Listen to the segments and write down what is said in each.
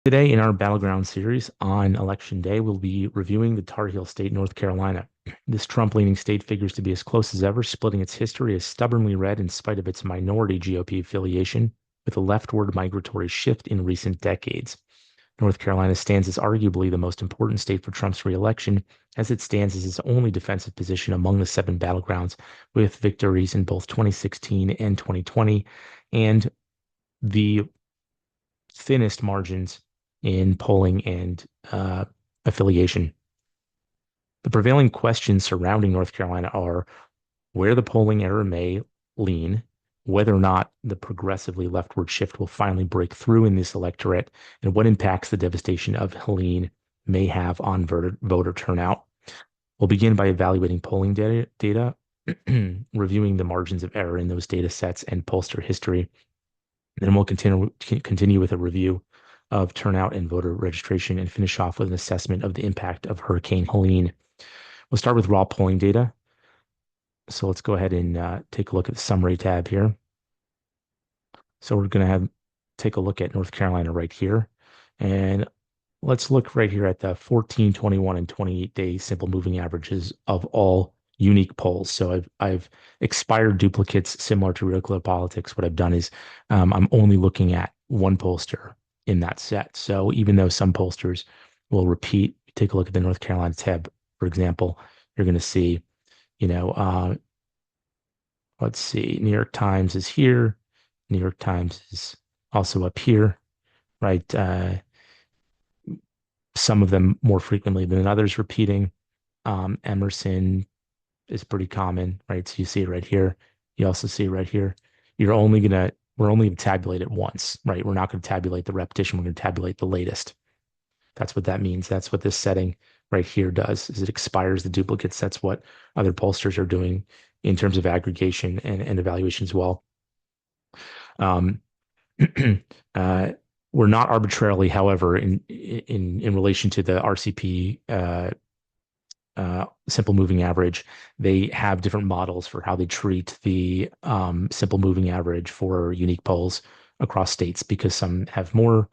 Today, in our Battleground series on Election Day, we'll be reviewing the Tar Heel state, North Carolina. This Trump-leaning state figures to be as close as ever, splitting its history as stubbornly red in spite of its minority GOP affiliation, with a leftward migratory shift in recent decades. North Carolina stands as arguably the most important state for Trump's reelection, as it stands as his only defensive position among the seven battlegrounds, with victories in both 2016 and 2020, and the thinnest margins in polling and affiliation. The prevailing questions surrounding North Carolina are where the polling error may lean, whether or not the progressively leftward shift will finally break through in this electorate, and what impacts the devastation of Helene may have on voter turnout. We'll begin by evaluating polling data reviewing the margins of error in those data sets and pollster history. Then we'll continue with a review of turnout and voter registration and finish off with an assessment of the impact of Hurricane Helene. We'll start with raw polling data. So let's go ahead and take a look at the summary tab here. So we're going to take a look at North Carolina right here. And let's look right here at the 14, 21, and 28-day simple moving averages of all unique polls. So I've expired duplicates similar to Real Clear Politics. What I've done is I'm only looking at one pollster in that set. So even though some pollsters will repeat, take a look at the North Carolina tab, for example, you're going to see, let's see, New York Times is here. New York Times is also up here, right? Some of them more frequently than others repeating. Emerson is pretty common, right? So you see it right here. You also see it right here. We're only going to tabulate it once, right? We're not going to tabulate the repetition. We're going to tabulate the latest. That's what that means. That's what this setting right here does, is it expires the duplicates. That's what other pollsters are doing in terms of aggregation and evaluation as well. We're not arbitrarily, however, in relation to the RCP simple moving average. They have different models for how they treat the simple moving average for unique polls across states, because some have more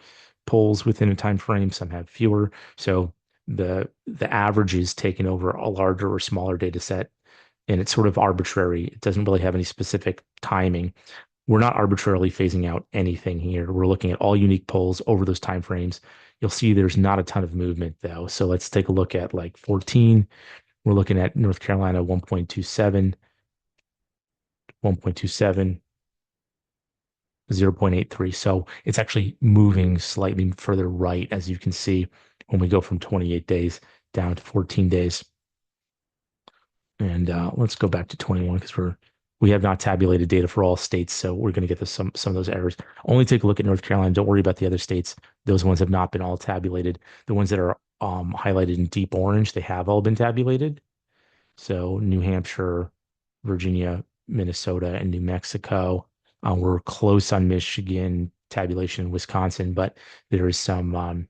polls within a time frame, some have fewer. So the average is taken over a larger or smaller data set, and it's sort of arbitrary. It doesn't really have any specific timing. We're not arbitrarily phasing out anything here. We're looking at all unique polls over those time frames. You'll see there's not a ton of movement though. So let's take a look at like 14. We're looking at North Carolina 1.27, 1.27, 0.83. So it's actually moving slightly further right, as you can see, when we go from 28 days down to 14 days. And let's go back to 21 because we have not tabulated data for all states, so we're going to get some of those errors. Only take a look at North Carolina. Don't worry about the other states. Those ones have not been all tabulated. The ones that are highlighted in deep orange, they have all been tabulated. So New Hampshire, Virginia, Minnesota, and New Mexico. We're close on Michigan tabulation in Wisconsin, but there is some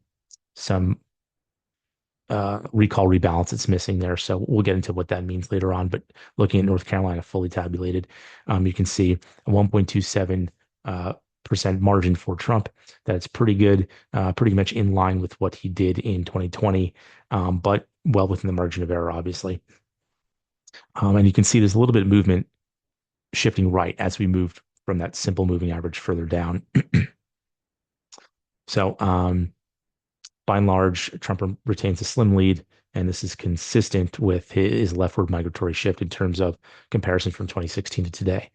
recall rebalance that's missing there. So we'll get into what that means later on. But looking at North Carolina fully tabulated, you can see a 1.27% margin for Trump. That's pretty good, pretty much in line with what he did in 2020, but well within the margin of error, obviously. And you can see there's a little bit of movement shifting right as we moved from that simple moving average further down. So by and large, Trump retains a slim lead, and this is consistent with his leftward migratory shift in terms of comparison from 2016 to today.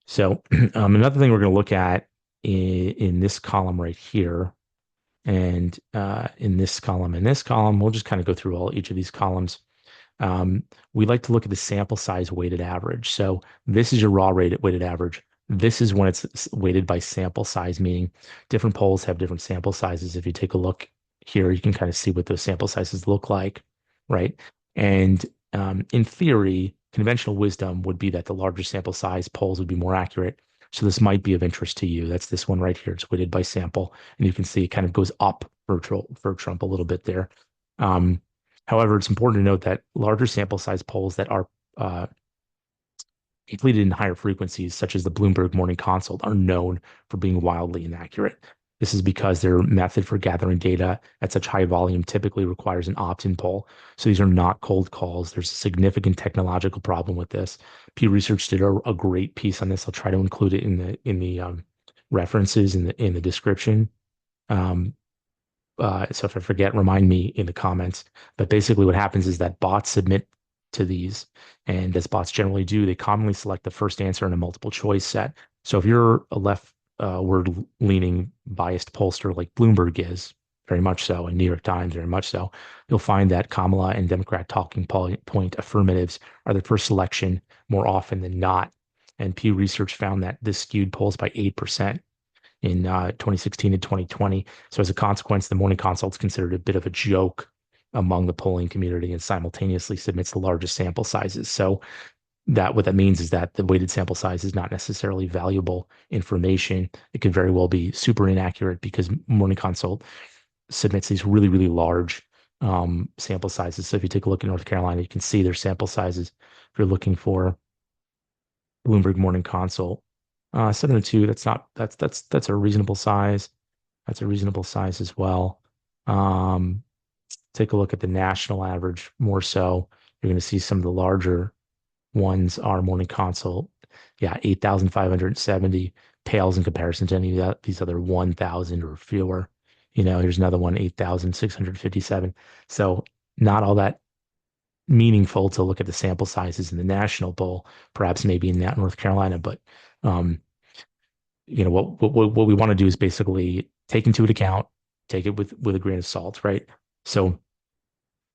So another thing we're going to look at in this column right here, and in this column, we'll just kind of go through each of these columns. We like to look at the sample size weighted average. So this is your raw weighted average. This is when it's weighted by sample size, meaning different polls have different sample sizes. If you take a look here, you can kind of see what those sample sizes look like, right? And in theory, conventional wisdom would be that the larger sample size polls would be more accurate. So this might be of interest to you. That's this one right here. It's weighted by sample, and you can see it kind of goes up for Trump a little bit there. However, it's important to note that larger sample size polls that are completed in higher frequencies, such as the Bloomberg Morning Consult, are known for being wildly inaccurate. This is because their method for gathering data at such high volume typically requires an opt-in poll. So these are not cold calls. There's a significant technological problem with this. Pew Research did a great piece on this. I'll try to include it in the references in the description. Um, so if I forget, remind me in the comments. But basically, what happens is that bots submit to these, and as bots generally do, they commonly select the first answer in a multiple choice set. So if you're a left word leaning biased pollster like Bloomberg is, very much so, and New York Times, very much so, you'll find that Kamala and Democrat talking point affirmatives are the first selection more often than not. And Pew Research found that this skewed polls by 8% in 2016 and 2020. So as a consequence, the morning consult is considered a bit of a joke among the polling community and simultaneously submits the largest sample sizes. So that what that means is that the weighted sample size is not necessarily valuable information. It could very well be super inaccurate because morning consult submits these really, really large sample sizes. So if you take a look at North Carolina, you can see their sample sizes. If you're looking for Bloomberg Morning Consult. 702, that's a reasonable size. That's a reasonable size as well. Um, Take a look at the national average more so. You're going to see some of the larger ones are Morning Consult. Yeah, 8,570 pales in comparison to any of these other 1,000 or fewer. Here's another one, 8,657. So not all that meaningful to look at the sample sizes in the national poll, perhaps maybe in that North Carolina. But um, what we want to do is basically take into account, take it with a grain of salt, right? So,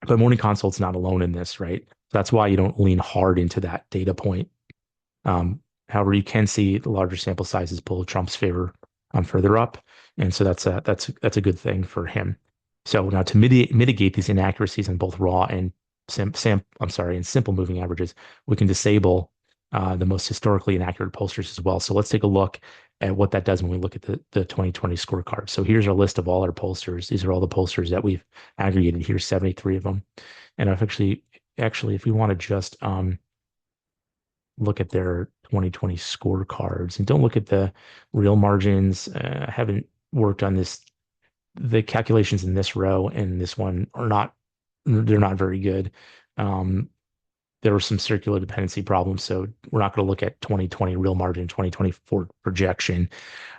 but morning consult's not alone in this, right? That's why you don't lean hard into that data point. Um, However, you can see the larger sample sizes pull Trump's favor further up, and so that's a good thing for him. So now to mitigate these inaccuracies in both raw and and simple moving averages, we can disable the most historically inaccurate pollsters as well. So let's take a look at what that does when we look at the 2020 scorecard. So here's our list of all our pollsters. These are all the pollsters that we've aggregated. Here's 73 of them, and I've actually, if we want to just look at their 2020 scorecards and don't look at the real margins. I haven't worked on this. The calculations in this row and this one they're not very good. Um, there were some circular dependency problems. So we're not going to look at 2020 real margin, 2024 projection.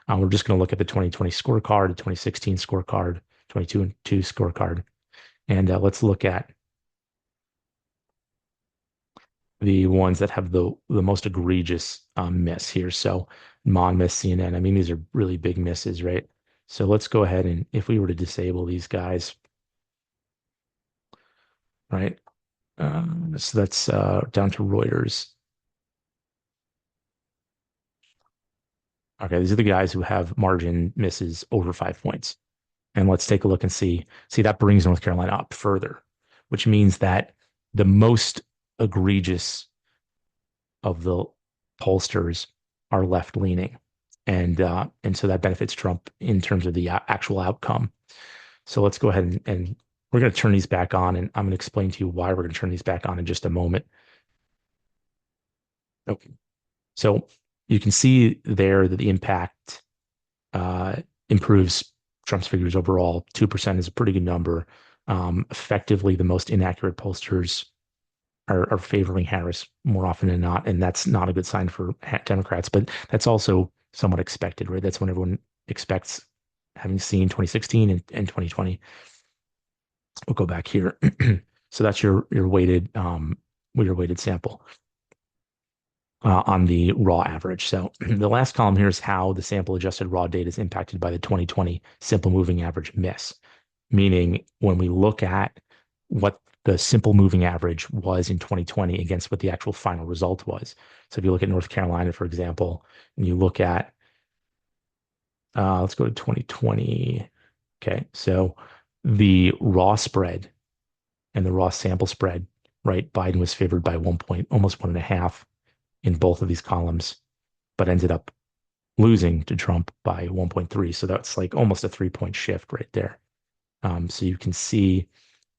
We're just going to look at the 2020 scorecard, the 2016 scorecard, 22 and 2 scorecard. And let's look at the ones that have the most egregious miss here. So Monmouth, CNN. I mean, these are really big misses, right? So let's go ahead and if we were to disable these guys, right? So that's down to Reuters. Okay, these are the guys who have margin misses over 5 points. And let's take a look and see. See, that brings North Carolina up further, which means that the most egregious of the pollsters are left leaning, and so that benefits Trump in terms of the actual outcome. So let's go ahead and we're going to turn these back on, and I'm going to explain to you why we're going to turn these back on in just a moment. Okay. So you can see there that the impact uh, improves Trump's figures overall. 2% is a pretty good number. Effectively, the most inaccurate pollsters are favoring Harris more often than not, and that's not a good sign for Democrats. But that's also somewhat expected, right? That's when everyone expects, having seen 2016 and 2020. We'll go back here. So that's your weighted sample on the raw average. So the last column here is how the sample adjusted raw data is impacted by the 2020 simple moving average miss, meaning when we look at what the simple moving average was in 2020 against what the actual final result was. So if you look at North Carolina, for example, and you look at, let's go to 2020. Okay, so the raw spread and the raw sample spread, right? Biden was favored by 1 point, almost 1.5 in both of these columns, but ended up losing to Trump by 1.3. So that's like almost a 3 point shift right there. So you can see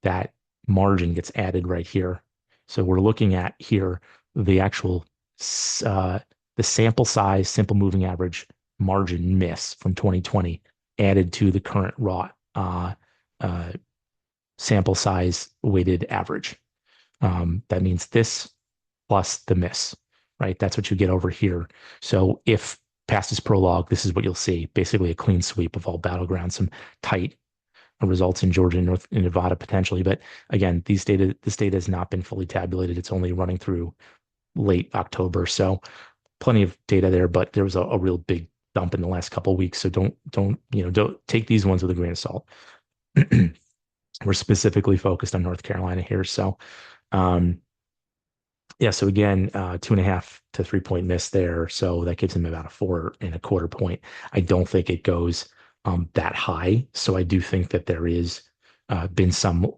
that margin gets added right here. So we're looking at here the actual the sample size, simple moving average margin miss from 2020 added to the current raw uh, sample size weighted average. That means this plus the miss, right? That's what you get over here. So if past is prologue, this is what you'll see. Basically a clean sweep of all battlegrounds, some tight results in Georgia and North in Nevada potentially. But again, this data has not been fully tabulated. It's only running through late October. So plenty of data there, but there was a real big dump in the last couple of weeks. So don't take these ones with a grain of salt. We're specifically focused on North Carolina here. So um, yeah, so again, 2.5 to 3 point miss there. So that gives him about a 4.25 point. I don't think it goes that high. So I do think that there is been some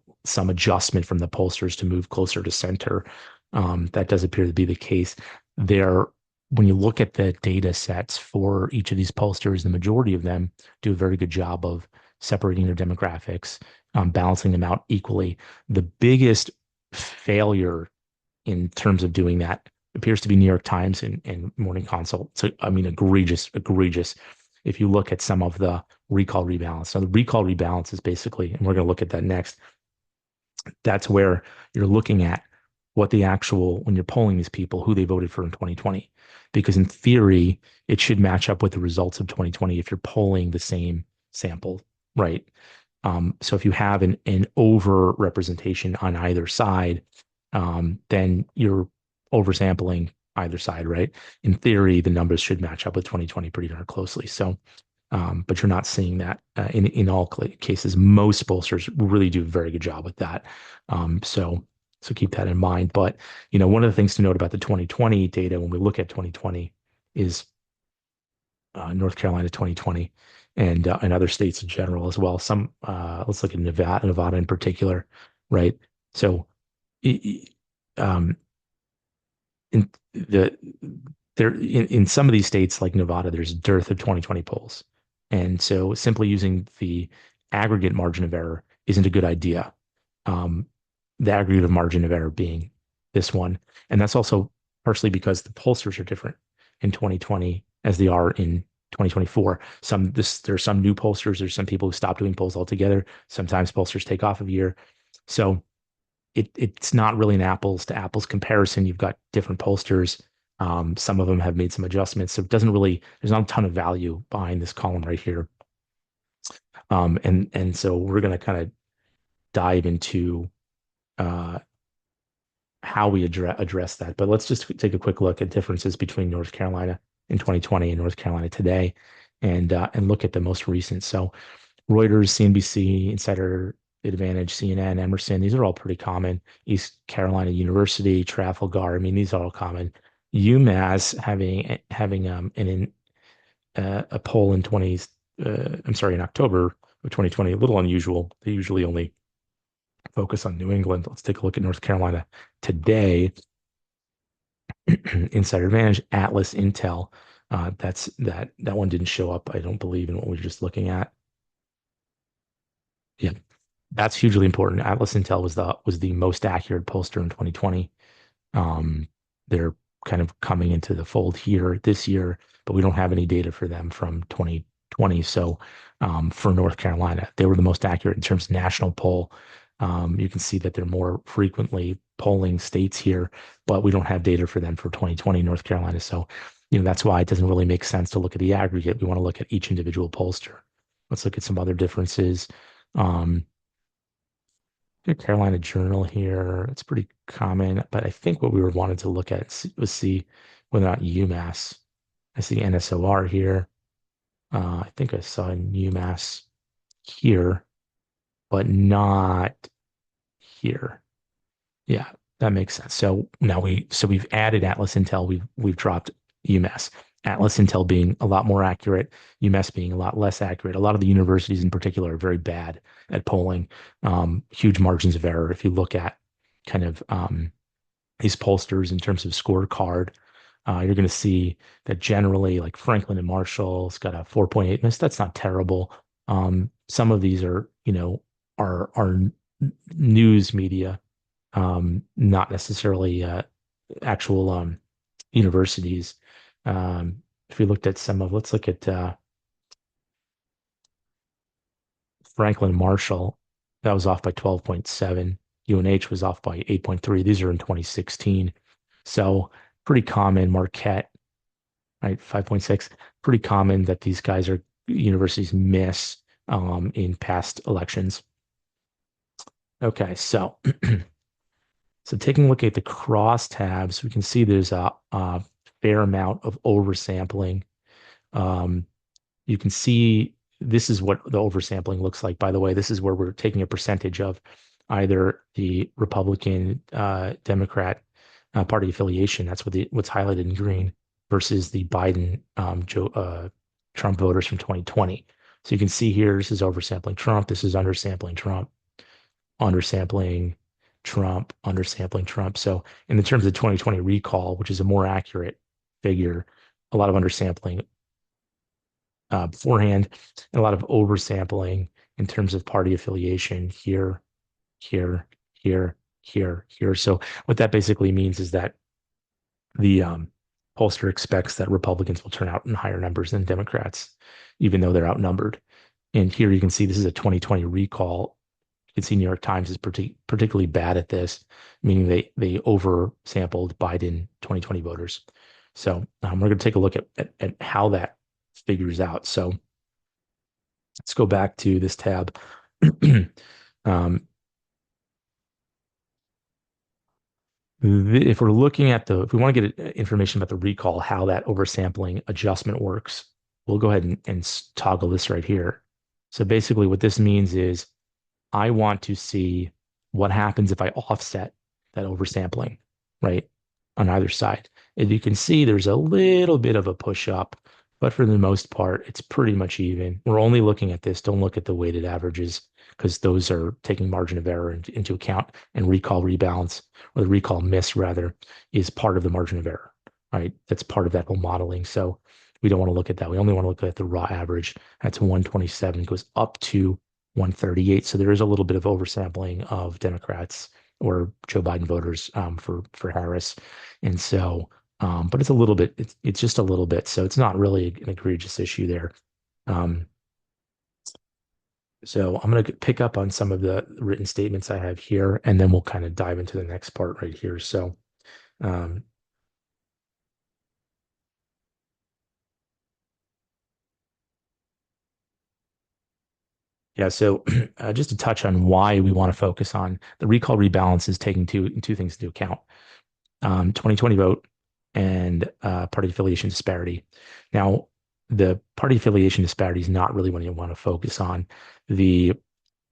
adjustment from the pollsters to move closer to center. That does appear to be the case. There, when you look at the data sets for each of these pollsters, the majority of them do a very good job of separating their demographics, balancing them out equally. The biggest failure in terms of doing that appears to be New York Times and Morning Consult. So, I mean, egregious, egregious. If you look at some of the recall rebalance. So the recall rebalance is basically, and we're going to look at that next, that's where you're looking at what the actual, when you're polling these people, who they voted for in 2020. Because in theory, it should match up with the results of 2020 if you're polling the same sample, right? So if you have an over representation on either side, then you're oversampling either side, right? In theory, the numbers should match up with 2020 pretty darn closely. So, but you're not seeing that in all cases. Most pollsters really do a very good job with that. So keep that in mind. But one of the things to note about the 2020 data when we look at 2020 is North Carolina 2020 and other states in general as well. Some let's look at Nevada in particular, right? So um, in the there in some of these states like Nevada, there's a dearth of 2020 polls, and so simply using the aggregate margin of error isn't a good idea. Um, the aggregate of margin of error being this one, and that's also partially because the pollsters are different in 2020 as they are in 2024. There are some new pollsters. There's some people who stop doing polls altogether. Sometimes pollsters take off a year, so it's not really an apples to apples comparison. You've got different pollsters. Some of them have made some adjustments, so it doesn't really. There's not a ton of value behind this column right here. And so we're going to kind of dive into uh, how we address that. But let's just take a quick look at differences between North Carolina in 2020 and North Carolina today, and look at the most recent. So Reuters, CNBC, Insider Advantage, CNN, Emerson, these are all pretty common. East Carolina University, Trafalgar, I mean, these are all common. UMass having a poll in in October of 2020, a little unusual. They usually only focus on New England. Let's take a look at North Carolina today. Insider Advantage, Atlas, Intel. That one didn't show up, I don't believe, in what we were just looking at. Yeah, that's hugely important. Atlas Intel was the most accurate pollster in 2020. They're kind of coming into the fold here this year, but we don't have any data for them from 2020. So for North Carolina, they were the most accurate in terms of national poll. You can see that they're more frequently polling states here, but we don't have data for them for 2020 North Carolina. So, that's why it doesn't really make sense to look at the aggregate. We want to look at each individual pollster. Let's look at some other differences. Carolina Journal here. It's pretty common, but I think what we were wanting to look at was see whether or not UMass. I see NSOR here. I think I saw UMass here, but not here. Yeah, that makes sense. So now we've added Atlas Intel. We've dropped UMass. Atlas Intel being a lot more accurate, UMass being a lot less accurate. A lot of the universities in particular are very bad at polling, huge margins of error. If you look at kind of these pollsters in terms of scorecard, you're going to see that generally like Franklin and Marshall's got a 4.8 miss. That's not terrible. Some of these are news media, not necessarily actual universities. If we looked at let's look at Franklin Marshall, that was off by 12.7. UNH was off by 8.3. These are in 2016. So pretty common. Marquette, right, 5.6. Pretty common that these guys are universities miss in past elections. Okay, so so taking a look at the crosstabs, we can see there's a fair amount of oversampling. Um, you can see this is what the oversampling looks like. By the way, this is where we're taking a percentage of either the Republican, Democrat party affiliation. That's what's highlighted in green versus the Biden, Trump voters from 2020. So you can see here, this is oversampling Trump. This is undersampling Trump, undersampling Trump, undersampling Trump. So in the terms of the 2020 recall, which is a more accurate figure, a lot of undersampling beforehand, and a lot of oversampling in terms of party affiliation here, here, here, here, here. So what that basically means is that the pollster expects that Republicans will turn out in higher numbers than Democrats, even though they're outnumbered. And here you can see this is a 2020 recall. You can see New York Times is particularly bad at this, meaning they oversampled Biden 2020 voters. So we're going to take a look at how that figures out. So let's go back to this tab. um, if we're looking at if we want to get information about the recall, how that oversampling adjustment works, we'll go ahead and toggle this right here. So basically what this means is I want to see what happens if I offset that oversampling, right, on either side. As you can see, there's a little bit of a push up, but for the most part, it's pretty much even. We're only looking at this. Don't look at the weighted averages because those are taking margin of error into account, and recall rebalance, or the recall miss rather, is part of the margin of error, right? That's part of that whole modeling. So we don't want to look at that. We only want to look at the raw average. That's 127, goes up to 138. So there is a little bit of oversampling of Democrats or Joe Biden voters for Harris. And so, but it's a little bit, it's just a little bit. So it's not really an egregious issue there. Um, so I'm going to pick up on some of the written statements I have here, and then we'll kind of dive into the next part right here. So, um, yeah, so just to touch on why we want to focus on the recall rebalance is taking two things into account. 2020 vote and party affiliation disparity. Now, the party affiliation disparity is not really what you want to focus on. The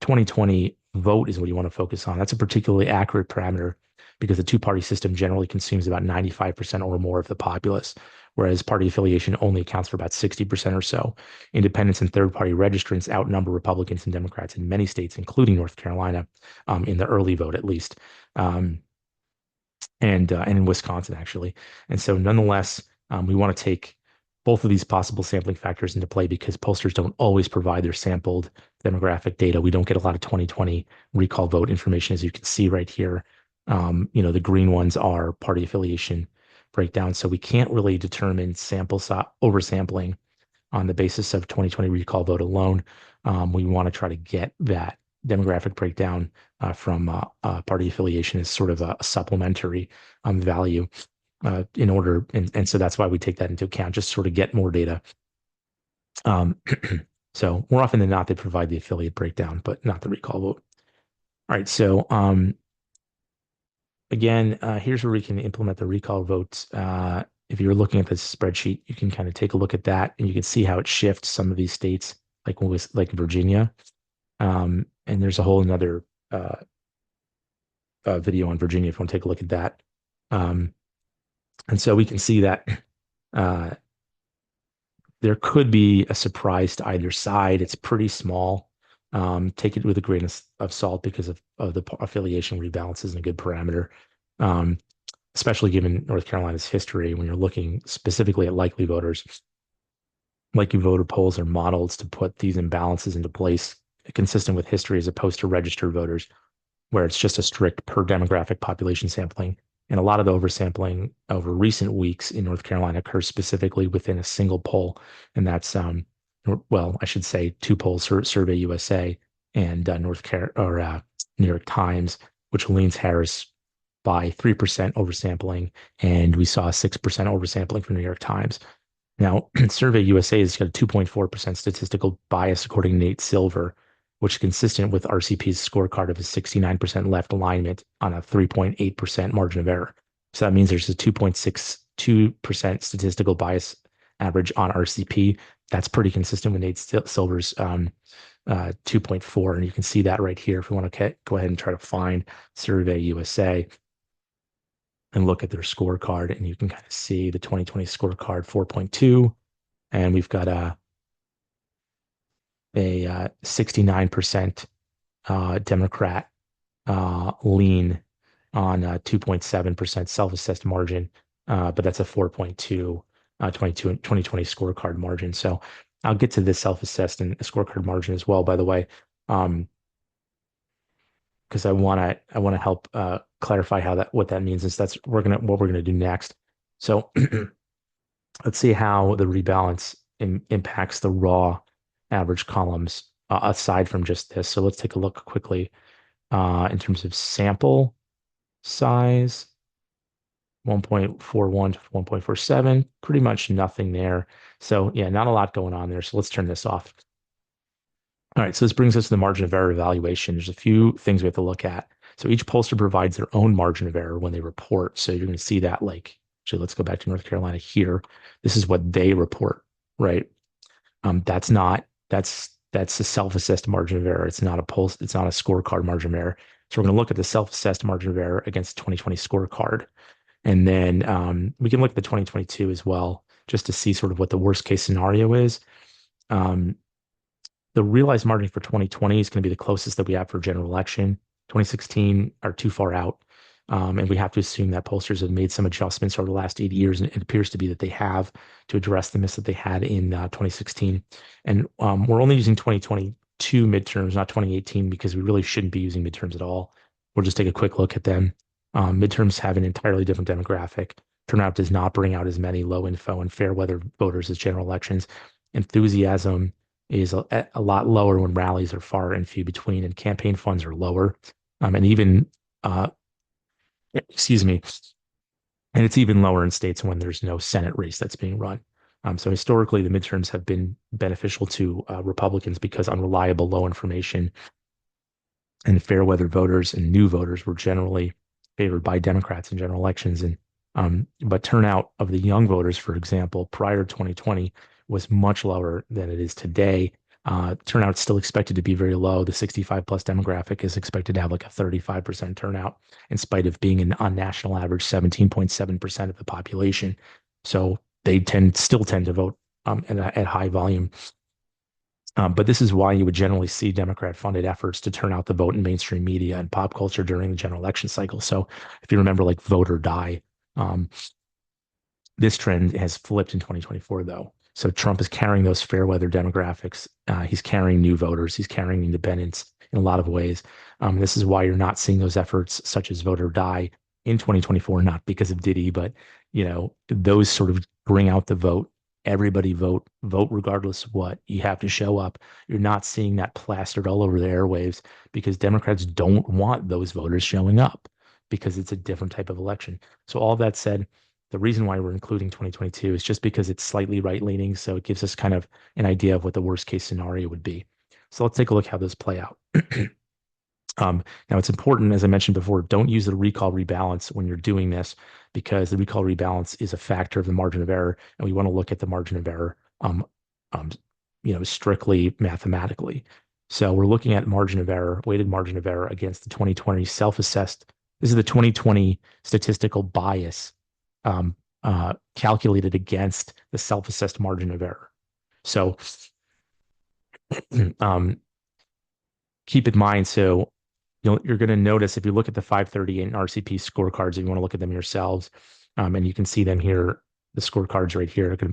2020 vote is what you want to focus on. That's a particularly accurate parameter because the two-party system generally consumes about 95% or more of the populace, whereas party affiliation only accounts for about 60% or so. Independents and third-party registrants outnumber Republicans and Democrats in many states, including North Carolina, in the early vote at least. And in Wisconsin actually. And so nonetheless, we want to take both of these possible sampling factors into play because pollsters don't always provide their sampled demographic data. We don't get a lot of 2020 recall vote information, as you can see right here. The green ones are party affiliation breakdown. So we can't really determine oversampling on the basis of 2020 recall vote alone. We want to try to get that demographic breakdown from party affiliation as sort of a supplementary value in order. And so that's why we take that into account, just sort of get more data. So more often than not, they provide the affiliate breakdown, but not the recall vote. All right. So again, here's where we can implement the recall votes. If you're looking at this spreadsheet, you can kind of take a look at that and you can see how it shifts some of these states, like Virginia. And there's a whole another video on Virginia if you want to take a look at that. And so we can see that there could be a surprise to either side. It's pretty small. Take it with a grain of salt because of the affiliation rebalance isn't a good parameter, especially given North Carolina's history when you're looking specifically at likely voters. Likely voter polls are modeled to put these imbalances into place consistent with history as opposed to registered voters, where it's just a strict per demographic population sampling. And a lot of the oversampling over recent weeks in North Carolina occurs specifically within a single poll. And that's, well, I should say two polls, Survey USA and New York Times, which leans Harris by 3% oversampling, and we saw 6% oversampling for New York Times. Now, Survey USA has got a 2.4% statistical bias according to Nate Silver, which is consistent with RCP's scorecard of a 69% left alignment on a 3.8% margin of error. So that means there's a 2.62% statistical bias average on RCP. That's pretty consistent with Nate Silver's 2.4. And you can see that right here if you want to go ahead and try to find Survey USA and look at their scorecard, and you can kind of see the 2020 scorecard 4.2, and we've got a 69% Democrat lean on a 2.7% self-assessed margin, but that's a 4.2 2020 scorecard margin. So I'll get to this self-assessed and scorecard margin as well, by the way, because I want to help clarify what that means. Is that's what we're gonna do next. So let's see how the rebalance impacts the raw average columns aside from just this. So let's take a look quickly in terms of sample size, 1.41 to 1.47, pretty much nothing there. So yeah, not a lot going on there. So let's turn this off. All right, so this brings us to the margin of error evaluation. There's a few things we have to look at. So each pollster provides their own margin of error when they report. So you're going to see that, like, actually, let's go back to North Carolina here. This is what they report, right? That's a self-assessed margin of error. It's not a scorecard margin of error. So we're going to look at the self-assessed margin of error against the 2020 scorecard. And then we can look at the 2022 as well, just to see sort of what the worst case scenario is. The realized margin for 2020 is going to be the closest that we have for general election. 2016 are too far out. And we have to assume that pollsters have made some adjustments over the last 8 years, and it appears to be that they have, to address the miss that they had in 2016. And we're only using 2022 midterms, not 2018, because we really shouldn't be using midterms at all. We'll just take a quick look at them. Midterms have an entirely different demographic. Turnout does not bring out as many low info and fair weather voters as general elections. Enthusiasm is a lot lower when rallies are far and few between, and campaign funds are lower. And even excuse me, and it's even lower in states when there's no Senate race that's being run. So historically, the midterms have been beneficial to Republicans because unreliable, low information and fair weather voters and new voters were generally favored by Democrats in general elections. But turnout of the young voters, for example, prior to 2020 was much lower than it is today. Turnout is still expected to be very low. The 65 plus demographic is expected to have like a 35% turnout, in spite of being on national average 17.7% of the population. So they still tend to vote at high volume. But this is why you would generally see Democrat-funded efforts to turn out the vote in mainstream media and pop culture during the general election cycle. So if you remember, like Vote or Die, this trend has flipped in 2024, though. So Trump is carrying those fair weather demographics. He's carrying new voters. He's carrying independents in a lot of ways. This is why you're not seeing those efforts such as Vote or Die in 2024, not because of Diddy, but those sort of bring out the vote. Everybody vote regardless of what. You have to show up. You're not seeing that plastered all over the airwaves because Democrats don't want those voters showing up because it's a different type of election. So all that said, the reason why we're including 2022 is just because it's slightly right-leaning, so it gives us kind of an idea of what the worst case scenario would be. So let's take a look how those play out. Now it's important, as I mentioned before, don't use the recall rebalance when you're doing this, because the recall rebalance is a factor of the margin of error, and we want to look at the margin of error, strictly mathematically. So we're looking at margin of error, weighted margin of error against the 2020 self-assessed. This is the 2020 statistical bias calculated against the self-assessed margin of error. So keep in mind, so you're going to notice if you look at the 538 and RCP scorecards, if you want to look at them yourselves, and you can see them here, the scorecards right here are going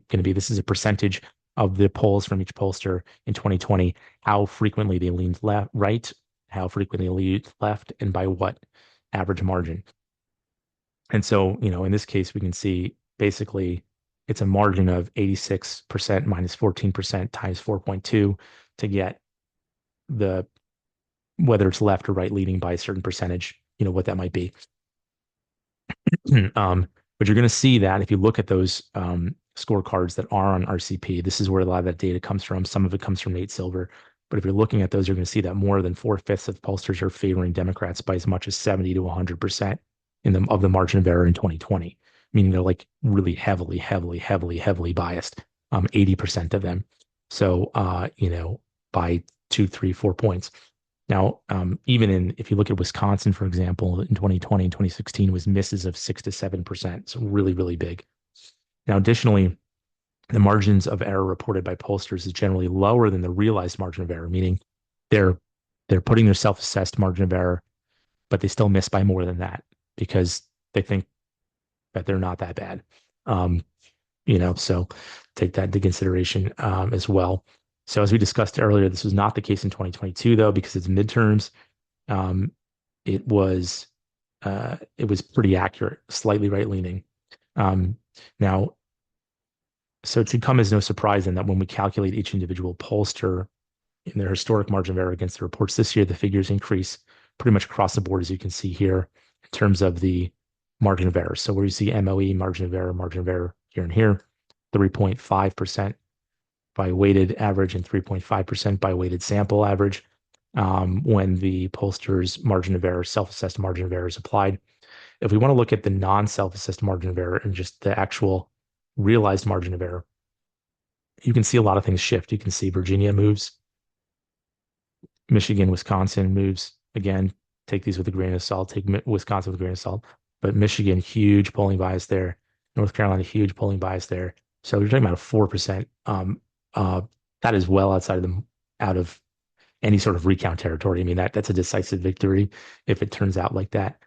to be, this is a percentage of the polls from each pollster in 2020, how frequently they leaned right, how frequently they leaned left, and by what average margin. And so, in this case, we can see basically it's a margin of 86% minus 14% times 4.2 to get the whether it's left or right leaning by a certain percentage, what that might be. But you're going to see that if you look at those scorecards that are on RCP, this is where a lot of that data comes from. Some of it comes from Nate Silver. But if you're looking at those, you're going to see that more than 4/5 of pollsters are favoring Democrats by as much as 70 to 100% of the margin of error in 2020, meaning they're like really heavily, heavily, heavily, heavily biased, 80% of them. So, by 2, 3, 4 points. Now, even if you look at Wisconsin, for example, in 2020 and 2016 was misses of 6 to 7%. So really, really big. Now, additionally, the margins of error reported by pollsters is generally lower than the realized margin of error, meaning they're putting their self-assessed margin of error, but they still miss by more than that because they think that they're not that bad. So take that into consideration as well. So as we discussed earlier, this was not the case in 2022 though, because it's midterms. It was pretty accurate, slightly right leaning. Now, so it should come as no surprise then that when we calculate each individual pollster in their historic margin of error against the reports this year, the figures increase pretty much across the board, as you can see here, in terms of the margin of error. So where you see MOE, margin of error here and here, 3.5% by weighted average and 3.5% by weighted sample average when the pollster's margin of error, self-assessed margin of error is applied. If we want to look at the non-self-assessed margin of error and just the actual realized margin of error, you can see a lot of things shift. You can see Virginia moves, Michigan, Wisconsin moves. Again, take these with a grain of salt. Take Wisconsin with a grain of salt. But Michigan, huge polling bias there. North Carolina, huge polling bias there. So you're talking about a 4%. That is well out of any sort of recount territory. I mean, that's a decisive victory if it turns out like that.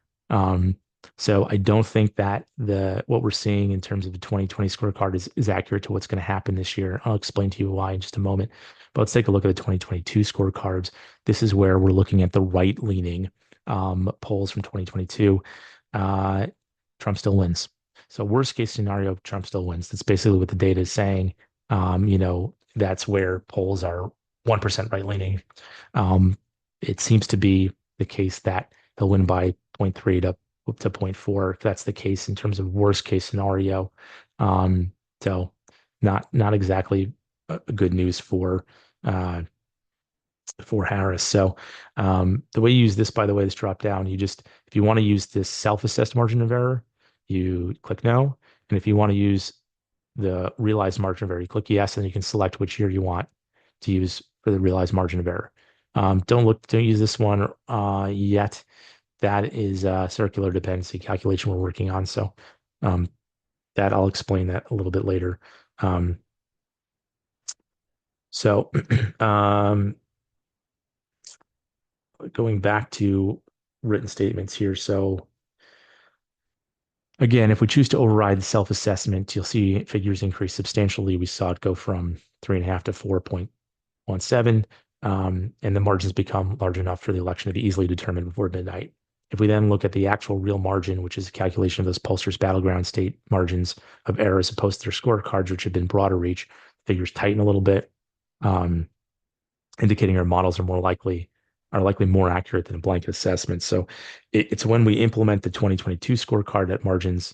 So I don't think that what we're seeing in terms of the 2020 scorecard is accurate to what's going to happen this year. I'll explain to you why in just a moment. But let's take a look at the 2022 scorecards. This is where we're looking at the right-leaning polls from 2022. Trump still wins. So worst case scenario, Trump still wins. That's basically what the data is saying. That's where polls are 1% right-leaning. It seems to be the case that he'll win by 0.3 to 0.4 if that's the case in terms of worst case scenario. So not exactly good news for Harris. So the way you use this, by the way, this drop down, if you want to use this self-assessed margin of error, you click no. And if you want to use the realized margin of error, you click yes, and you can select which year you want to use for the realized margin of error. Don't use this one yet. That is a circular dependency calculation we're working on. So that I'll explain that a little bit later. So going back to written statements here. So again, if we choose to override the self-assessment, you'll see figures increase substantially. We saw it go from 3.5 to 4.17, and the margins become large enough for the election to be easily determined before midnight. If we then look at the actual real margin, which is a calculation of those pollsters' battleground state margins of error as opposed to their scorecards, which have been broader reach, figures tighten a little bit, indicating our models are likely more accurate than a blanket assessment. So it's when we implement the 2022 scorecard that margins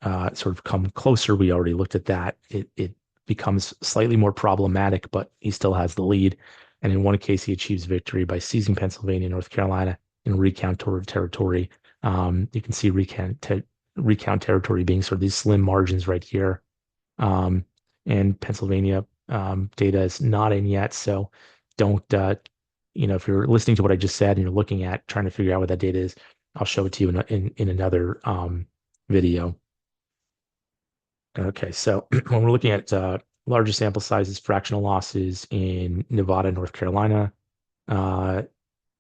sort of come closer. We already looked at that. It becomes slightly more problematic, but he still has the lead. And in one case, he achieves victory by seizing Pennsylvania, North Carolina, in recount territory. You can see recount territory being sort of these slim margins right here. And Pennsylvania data is not in yet. So don't, if you're listening to what I just said and you're looking at trying to figure out what that data is, I'll show it to you in another video. Okay, so when we're looking at larger sample sizes, fractional losses in Nevada, North Carolina,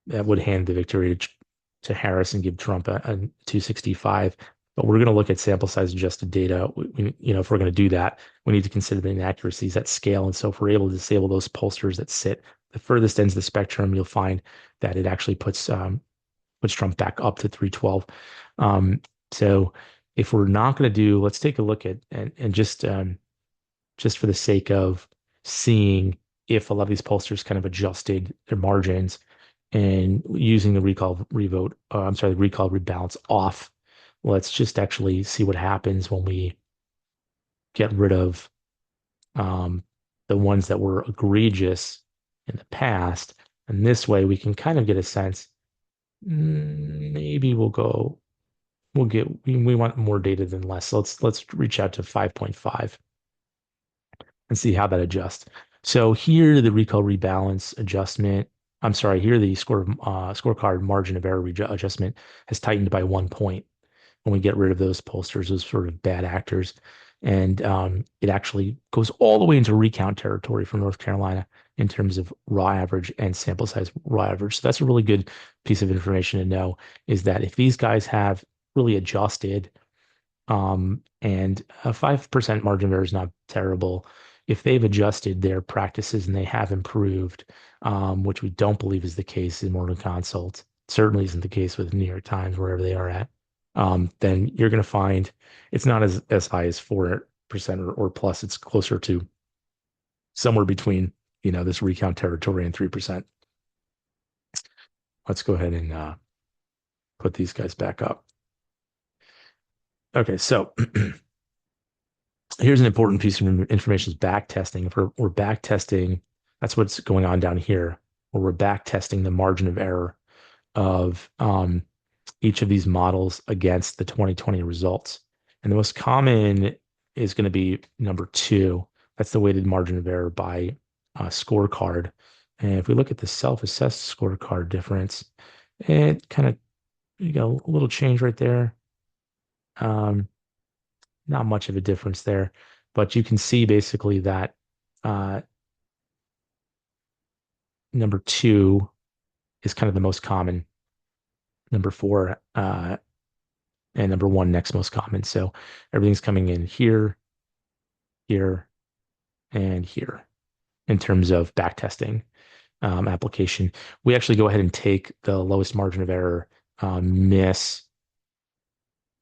that would hand the victory to Harris and give Trump a 265. But we're going to look at sample size adjusted data. If we're going to do that, we need to consider the inaccuracies at scale. And so if we're able to disable those pollsters that sit the furthest ends of the spectrum, you'll find that it actually puts Trump back up to 312. So if we're not going to do, let's take a look at and just for the sake of seeing if a lot of these pollsters kind of adjusted their margins and using the recall revote, I'm sorry, the recall rebalance off. Let's just actually see what happens when we get rid of um, the ones that were egregious in the past. And this way we can kind of get a sense, maybe we want more data than less. So let's reach out to 5.5 and see how that adjusts. So here the recall rebalance adjustment, I'm sorry, here the scorecard margin of error adjustment has tightened by 1 point when we get rid of those pollsters, those sort of bad actors. And it actually goes all the way into recount territory for North Carolina in terms of raw average and sample size raw average. So that's a really good piece of information to know, is that if these guys have really adjusted, and a 5% margin of error is not terrible. If they've adjusted their practices and they have improved, which we don't believe is the case in Morning Consult, certainly isn't the case with New York Times, wherever they are at, then you're going to find it's not as high as 4% or plus. It's closer to somewhere between, this recount territory and 3%. Let's go ahead and put these guys back up. Okay, so here's an important piece of information: is back testing. If we're back testing, that's what's going on down here, where we're back testing the margin of error of each of these models against the 2020 results. And the most common is going to be number 2. That's the weighted margin of error by scorecard. And if we look at the self-assessed scorecard difference, it kind of, you got a little change right there. Not much of a difference there, but you can see basically that uh, number 2 is kind of the most common. Number 4 and number 1 next most common. So everything's coming in here, here, and here in terms of backtesting application. We actually go ahead and take the lowest margin of error miss.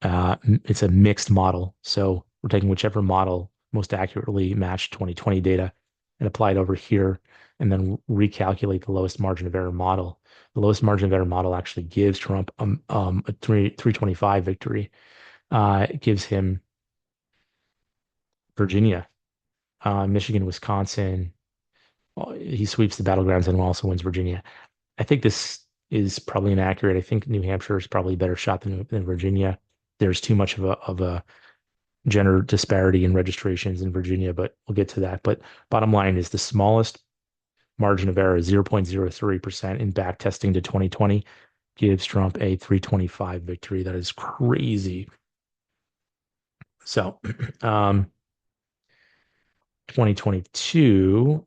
It's a mixed model. So we're taking whichever model most accurately matched 2020 data and apply it over here, and then recalculate the lowest margin of error model. The lowest margin of error model actually gives Trump a 325 victory. It gives him Virginia, Michigan, Wisconsin. He sweeps the battlegrounds and also wins Virginia. I think this is probably inaccurate. I think New Hampshire is probably a better shot than Virginia. There's too much of a gender disparity in registrations in Virginia, but we'll get to that. But bottom line is the smallest margin of error is 0.03% in back testing to 2020 gives Trump a 325 victory. That is crazy. So 2022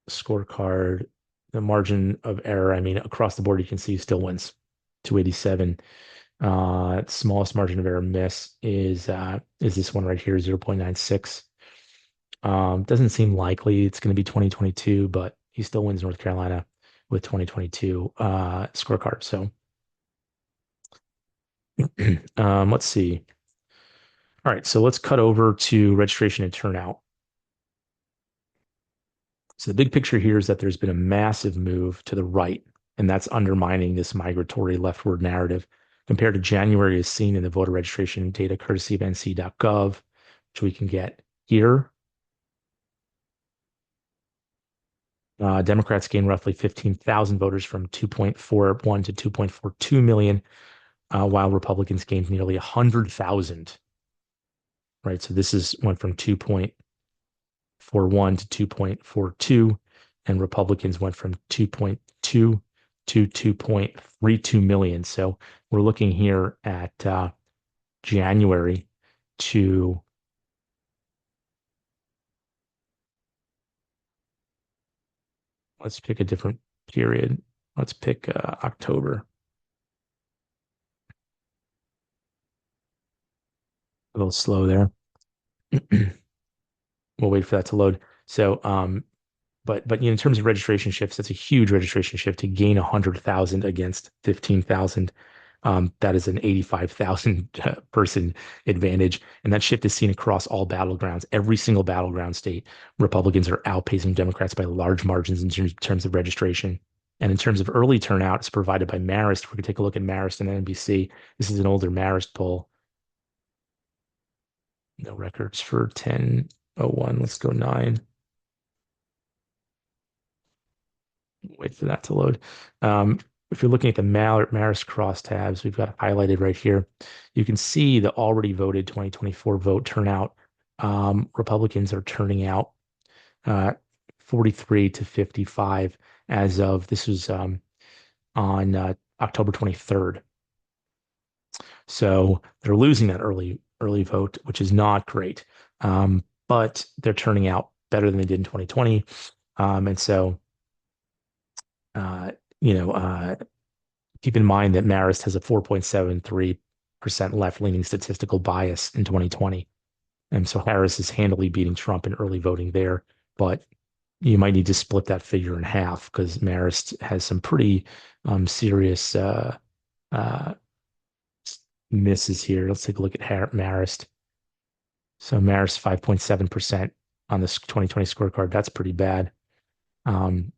scorecard, the margin of error, I mean, across the board, you can see he still wins 287. Smallest margin of error miss is this one right here, 0.96. Doesn't seem likely it's going to be 2022, but he still wins North Carolina with 2022 scorecard. So let's see. All right, so let's cut over to registration and turnout. So the big picture here is that there's been a massive move to the right, and that's undermining this migratory leftward narrative compared to January as seen in the voter registration data courtesy of nc.gov, which we can get here. Democrats gained roughly 15,000 voters from 2.41 to 2.42 million, while Republicans gained nearly 100,000. Right, so this went from 2.41 to 2.42, and Republicans went from 2.2 to 2.32 million. So we're looking here at January to let's pick a different period. Let's pick October. A little slow there. We'll wait for that to load. So, but in terms of registration shifts, that's a huge registration shift to gain 100,000 against 15,000 That is an 85,000 person advantage. And that shift is seen across all battlegrounds. Every single battleground state, Republicans are outpacing Democrats by large margins in terms of registration. And in terms of early turnout, it's provided by Marist. We can take a look at Marist and NBC. This is an older Marist poll. No records for 10:01. Let's go 9. Wait for that to load. Um, if you're looking at the Marist crosstabs, we've got highlighted right here. You can see the already voted 2024 vote turnout. Republicans are turning out 43 to 55 as of this was on October 23rd. So they're losing that early vote, which is not great. But they're turning out better than they did in 2020. And so uh, you know, keep in mind that Marist has a 4.73% left-leaning statistical bias in 2020. And so Harris is handily beating Trump in early voting there. But you might need to split that figure in half because Marist has some pretty serious uh, misses here. Let's take a look at Marist. So Marist 5.7% on this 2020 scorecard. That's pretty bad. Um,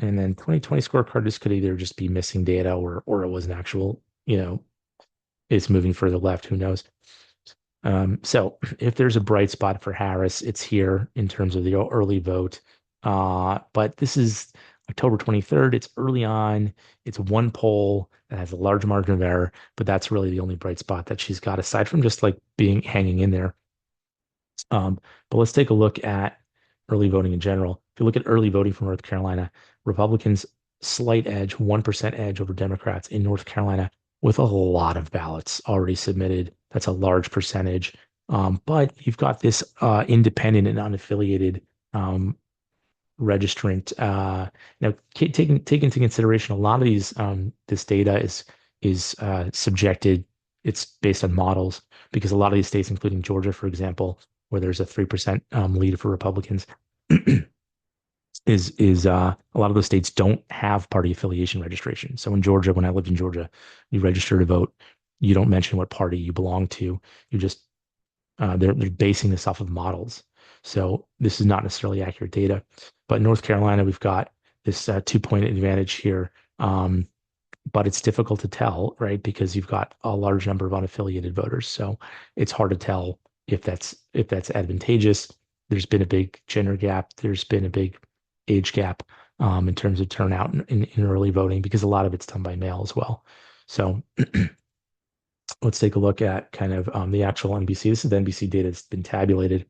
and then 2020 scorecard, this could either just be missing data or it was an actual, it's moving further left. Who knows? So if there's a bright spot for Harris, it's here in terms of the early vote. But this is October 23rd. It's early on. It's one poll that has a large margin of error, but that's really the only bright spot that she's got aside from just like being hanging in there. But let's take a look at early voting in general. If you look at early voting for North Carolina, Republicans slight edge, 1% edge over Democrats in North Carolina with a lot of ballots already submitted. That's a large percentage. But you've got this independent and unaffiliated registrant. Now, take into consideration a lot of these this data is subjected. It's based on models because a lot of these states, including Georgia, for example, where there's a 3% lead for Republicans, is a lot of those states don't have party affiliation registration. So in Georgia, when I lived in Georgia, you register to vote. You don't mention what party you belong to. You just they're basing this off of models. So this is not necessarily accurate data. But in North Carolina, we've got this 2-point advantage here. But it's difficult to tell, right? Because you've got a large number of unaffiliated voters. So it's hard to tell if that's advantageous. There's been a big gender gap. There's been a big age gap in terms of turnout in early voting because a lot of it's done by mail as well. So let's take a look at kind of the actual NBC. This is the NBC data that's been tabulated.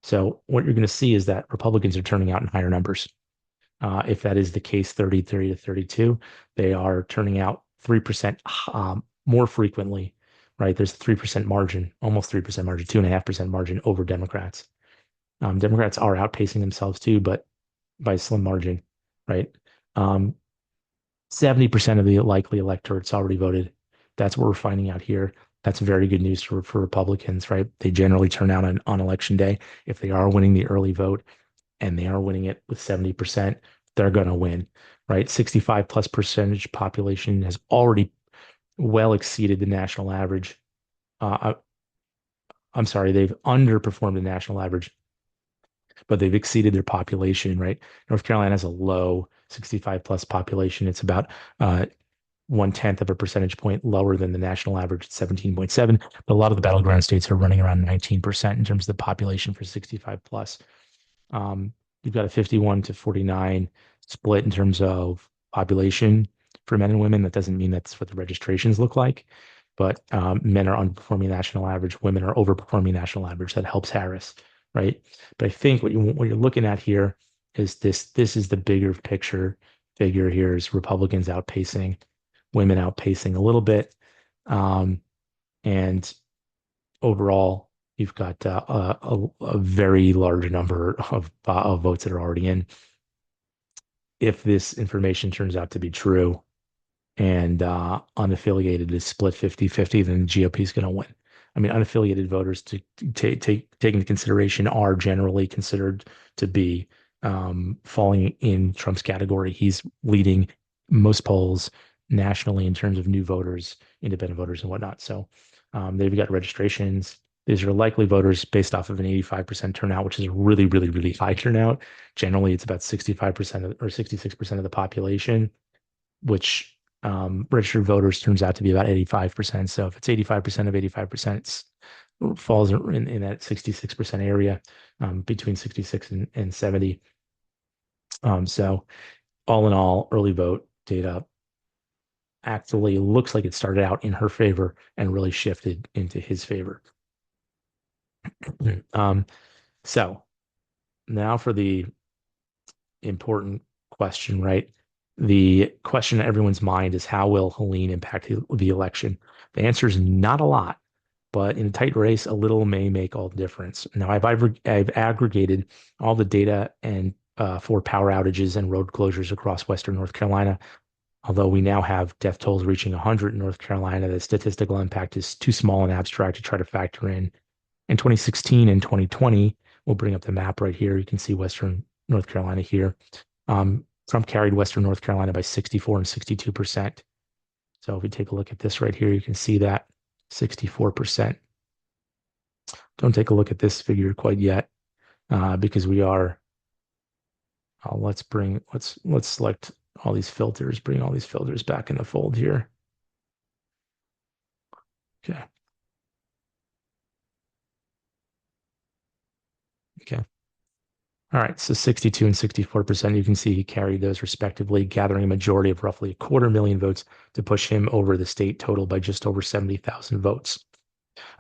So what you're going to see is that Republicans are turning out in higher numbers. If that is the case, 30 to 32, they are turning out 3% more frequently, right? There's a 3% margin, almost 3% margin, 2.5% margin over Democrats. Democrats are outpacing themselves too, but by a slim margin, right? 70% of the likely electorate's already voted. That's what we're finding out here. That's very good news for Republicans, right? They generally turn out on election day. If they are winning the early vote and they are winning it with 70%, they're going to win, right? 65 plus percentage population has already well exceeded the national average. I'm sorry, they've underperformed the national average, but they've exceeded their population, right? North Carolina has a low 65 plus population. It's about 1/10 of a percentage point lower than the national average at 17.7. But a lot of the battleground states are running around 19% in terms of the population for 65 plus. You've got a 51 to 49 split in terms of population for men and women. That doesn't mean that's what the registrations look like, but men are underperforming national average, women are overperforming national average. That helps Harris, right? But I think what you're looking at here is this. This is the bigger picture figure here is Republicans outpacing, women outpacing a little bit, and overall you've got a very large number of votes that are already in. If this information turns out to be true and unaffiliated is split 50-50, then the GOP is going to win. I mean, unaffiliated voters to take into consideration are generally considered to be falling in Trump's category. He's leading most polls nationally in terms of new voters, independent voters, and whatnot. So they've got registrations. These are likely voters based off of an 85% turnout, which is a really, really, really high turnout. Generally, it's about 65% or 66% of the population, which registered voters turns out to be about 85%. So if it's 85% of 85%, it falls in that 66% area, between 66 and 70. So all in all, early vote data actually looks like it started out in her favor and really shifted into his favor. um, so now for the important question, right? The question in everyone's mind is how will Helene impact the election? The answer is not a lot, but in a tight race, a little may make all the difference. Now, I've aggregated all the data and for power outages and road closures across Western North Carolina. Although we now have death tolls reaching 100 in North Carolina, the statistical impact is too small and abstract to try to factor in. In 2016 and 2020, we'll bring up the map right here. You can see Western North Carolina here. Trump carried Western North Carolina by 64 and 62%. So if we take a look at this right here, you can see that 64%. Don't take a look at this figure quite yet, because we are. Let's select all these filters, bring all these filters back in the fold here. Okay. Okay. All right. So 62 and 64%, you can see he carried those respectively, gathering a majority of roughly 250,000 votes to push him over the state total by just over 70,000 votes.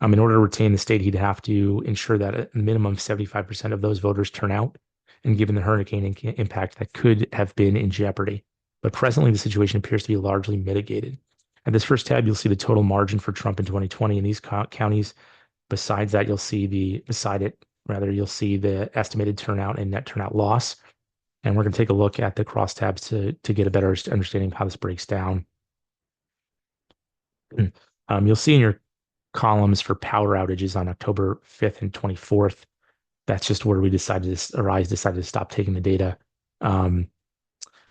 In order to retain the state, he'd have to ensure that a minimum of 75% of those voters turn out. And given the hurricane impact, that could have been in jeopardy. But presently, the situation appears to be largely mitigated. At this first tab, you'll see the total margin for Trump in 2020 in these counties. Besides that, you'll see the estimated turnout and net turnout loss. And we're going to take a look at the crosstabs to get a better understanding of how this breaks down. You'll see in your columns for power outages on October 5th and 24th. That's just where I decided to stop taking the data. And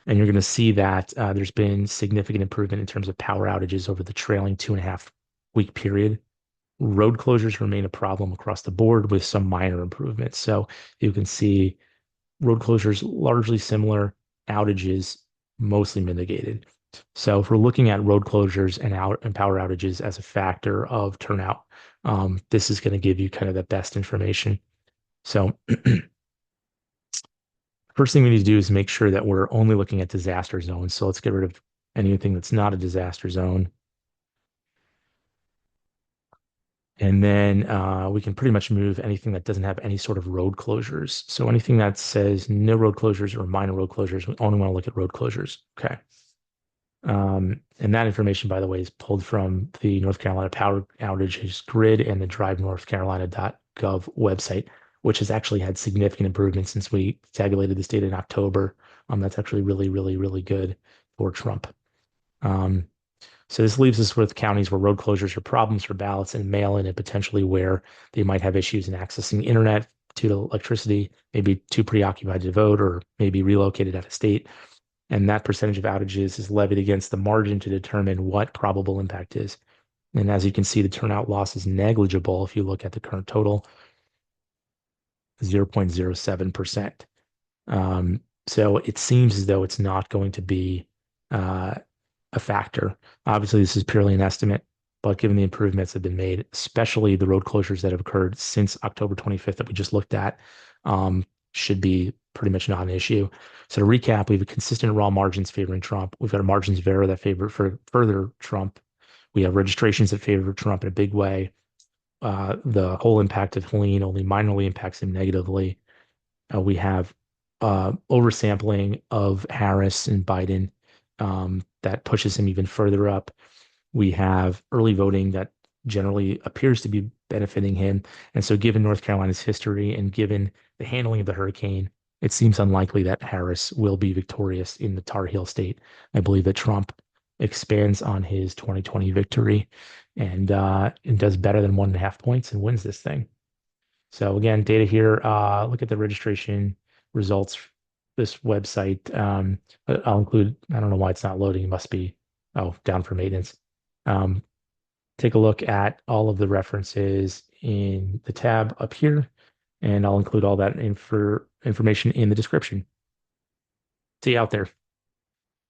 you're going to see that there's been significant improvement in terms of power outages over the trailing 2.5 week period. Road closures remain a problem across the board with some minor improvements. So you can see road closures largely similar, outages mostly mitigated. So if we're looking at road closures and power outages as a factor of turnout, this is going to give you kind of the best information. So first thing we need to do is make sure that we're only looking at disaster zones. So let's get rid of anything that's not a disaster zone. And then we can pretty much move anything that doesn't have any sort of road closures. So anything that says no road closures or minor road closures, we only want to look at road closures. Okay. And that information, by the way, is pulled from the North Carolina Power Outages Grid and the drivenorthcarolina.gov website, which has actually had significant improvements since we tabulated this data in October. That's actually really, really, really good for Trump. So this leaves us with counties where road closures are problems for ballots and mail-in, and potentially where they might have issues in accessing internet to electricity, maybe too preoccupied to vote, or maybe relocated out of state. And that percentage of outages is levied against the margin to determine what probable impact is. And as you can see, the turnout loss is negligible if you look at the current total, 0.07%. So it seems as though it's not going to be a factor. Obviously, this is purely an estimate, but given the improvements that have been made, especially the road closures that have occurred since October 25th that we just looked at, should be pretty much not an issue. So to recap, we have a consistent raw margins favoring Trump. We've got a margins vera that favor further Trump. We have registrations that favor Trump in a big way. The whole impact of Helene only minorly impacts him negatively. We have oversampling of Harris and Biden that pushes him even further up. We have early voting that generally appears to be benefiting him. And so given North Carolina's history and given the handling of the hurricane, it seems unlikely that Harris will be victorious in the Tar Heel state. I believe that Trump expands on his 2020 victory and does better than 1.5 points and wins this thing. So again, data here, look at the registration results, this website. I'll include, I don't know why it's not loading. It must be Oh, down for maintenance. Um, Take a look at all of the references in the tab up here, and I'll include all that information in the description. See you out there.